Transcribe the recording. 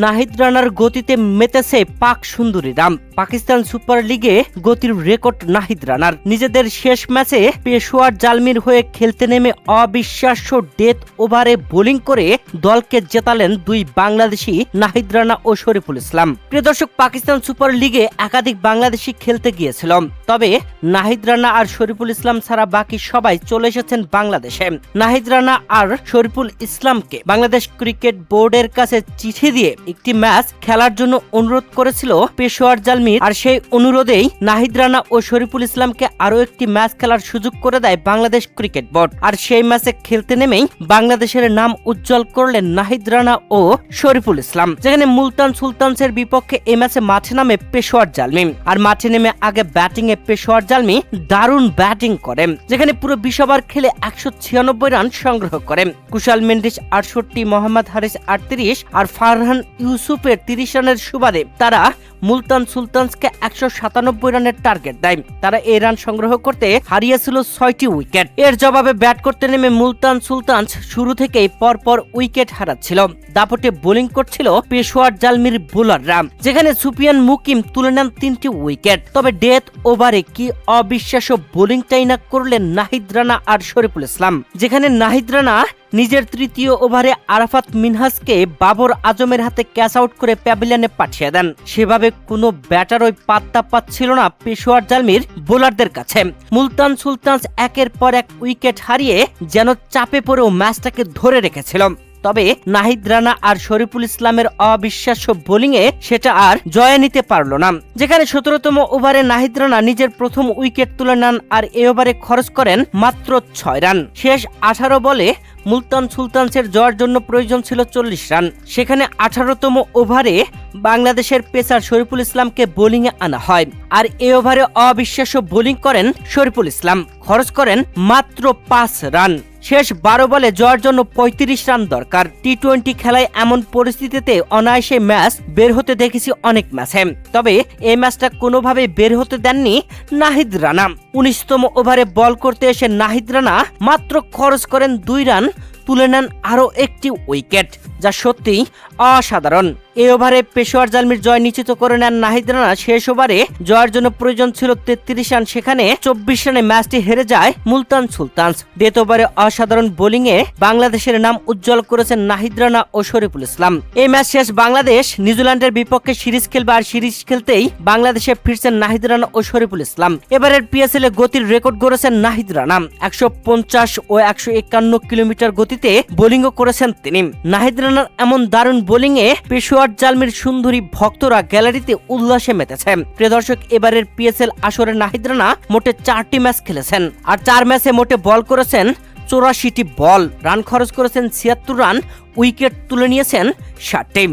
নাহিদ রানার গতিতে মেতেছে পাক সুন্দরীরা। পাকিস্তান সুপার লিগে গতির রেকর্ড নাহিদ রানার। নিজেদের শেষ ম্যাচে পেশোয়ার জালমির হয়ে খেলতে নেমে অবিশ্বাস্য ডেথ ওভারে বোলিং করে দলকে জেতালেন দুই বাংলাদেশি নাহিদ রানা ও শরীফুল ইসলাম। প্রিয় দর্শক, পাকিস্তান সুপার লিগে একাধিক বাংলাদেশি খেলতে গিয়েছিল, তবে নাহিদ রানা আর শরীফুল ইসলাম ছাড়া বাকি সবাই চলে এসেছেন বাংলাদেশে। নাহিদ রানা আর শরীফুল ইসলামকে বাংলাদেশ ক্রিকেট বোর্ডের কাছে চিঠি দিয়ে একটি ম্যাচ খেলার জন্য অনুরোধ করেছিল পেশোয়ার জালমি, আর সেই অনুরোধেই নাহিদ রানা ও শরীফুল ইসলামকে আরো একটি ম্যাচ খেলার সুযোগ করে দেয় বাংলাদেশ ক্রিকেট বোর্ড। আর সেই ম্যাচে খেলতে নেমেই বাংলাদেশের নাম উজ্জ্বল করলেন নাহিদ রানা ও শরীফুল ইসলাম, যেখানে মুলতান সুলতানসের বিপক্ষে এই ম্যাচে মাঠে নামে পেশোয়ার জালমি। আর মাঠে নেমে আগে ব্যাটিং এ পেশোয়ার জালমি দারুণ ব্যাটিং করেন, যেখানে পুরো 20 ওভার খেলে 196 রান সংগ্রহ করেন। কুশাল মেন্ডিস 68, মোহাম্মদ হারিস 38 আর ফারহান ইউসুফের 30 রানের সুবাদে তারা মুলতান সুলতানসকে 197 রানের টার্গেট দেয়। তারা এই রান সংগ্রহ করতে হারিয়েছিল 6টি উইকেট। এর জবাবে ব্যাট করতে নেমে মুলতান সুলতানস শুরু থেকেই পরপর উইকেট হারাচ্ছিল। দাপটে বোলিং করছিল পেশোয়ার জালমির বোলাররা, যেখানে সুফিয়ান মুকিম তুলে নেন 3টি উইকেট। তবে ডেথ ওভারে কি অবিশ্বাস্য বোলিংটাই না করলেন নাহিদ রানা আর শরীফুল ইসলাম, যেখানে নাহিদ রানা নিজের তৃতীয় ওভারে আরাফাত মিনহাজকে বাবর আজমের হাতে ক্যাচ আউট করে প্যাভিলিয়নে পাঠিয়ে দেন। সেভাবে কোনো ব্যাটারই পাত্তা পাচ্ছিল না পেশোয়ার জালমির বোলারদের কাছে। মুলতান সুলতানস একের পর এক উইকেট হারিয়ে যেন চাপে পড়েও ম্যাচটাকে ধরে রেখেছিল। তবে নাহিদ রানা আর শরীফুল ইসলামের অবিশ্বাস্য বোলিংয়ে সেটা আর জয় নিতে পারল না, যেখানে 17তম ওভারে নাহিদ রানা নিজের প্রথম উইকেট তুলে নেন আর এ ওভারে খরচ করেন মাত্র 6 রান। শেষ 18 বলে মুলতান সুলতানসের জয়ের জন্য প্রয়োজন ছিল 40 রান। সেখানে 18তম ওভারে বাংলাদেশের পেসার শরীফুল ইসলামকে বোলিংয়ে আনা হয়, আর এ ওভারে অবিশ্বাস্য বোলিং করেন শরীফুল ইসলাম, খরচ করেন মাত্র 5 রান। শেষ 12 বলে জয়ের জন্য 35 রান দরকার। টি-20 খেলায় এমন পরিস্থিতিতে অনায়াসে ম্যাচ বের হতে দেখেছি অনেক ম্যাচে, তবে এই ম্যাচটা কোনোভাবে বের হতে দেননি নাহিদ রানা। 19তম ওভারে বল করতে এসে নাহিদ রানা মাত্র খরচ করেন 2 রান, তুলে নেন আরো একটি উইকেট, যা সত্যিই অসাধারণ। এই ওভারে পেশোয়ার জালমির জয় নিশ্চিত করে নেন নাহিদ রানা। শেষ ওভারে জয়ের জন্য প্রয়োজন ছিল 33 রান, সেখানে 24 রানে ম্যাচটি হেরে যায় মুলতান সুলতানস। ডেথ ওভারে অসাধারণ বোলিংয়ে বাংলাদেশের নাম উজ্জ্বল করেছেন নাহিদ রানা ও শরীফুল ইসলাম। এই ম্যাচ শেষ বাংলাদেশ নিউজিল্যান্ডের বিপক্ষে সিরিজ খেলবে, আর সিরিজ খেলতেই বাংলাদেশে ফিরছেন নাহিদ রানা ও শরীফুল ইসলাম। এবারের পিএসএল এ গতির রেকর্ড গড়েছেন নাহিদ রানা। 150 ও 151 কিলোমিটার গতিতে বোলিংও করেছেন তিনি। নাহিদ রানার এমন দারুণ বোলিংয়ে পেশোয়ার জালমির সুন্দরী ভক্তরা গ্যালারিতে উল্লাসে মেতেছে। প্রিয় দর্শক, এবারের পিএসএল আসরে নাহিদ রানা মোটে 4টি ম্যাচ খেলেছেন, আর 4 ম্যাচে মোটে বল করেছেন 84টি বল, রান খরচ করেছেন 76 রান, উইকেট তুলে নিয়েছেন 60টি।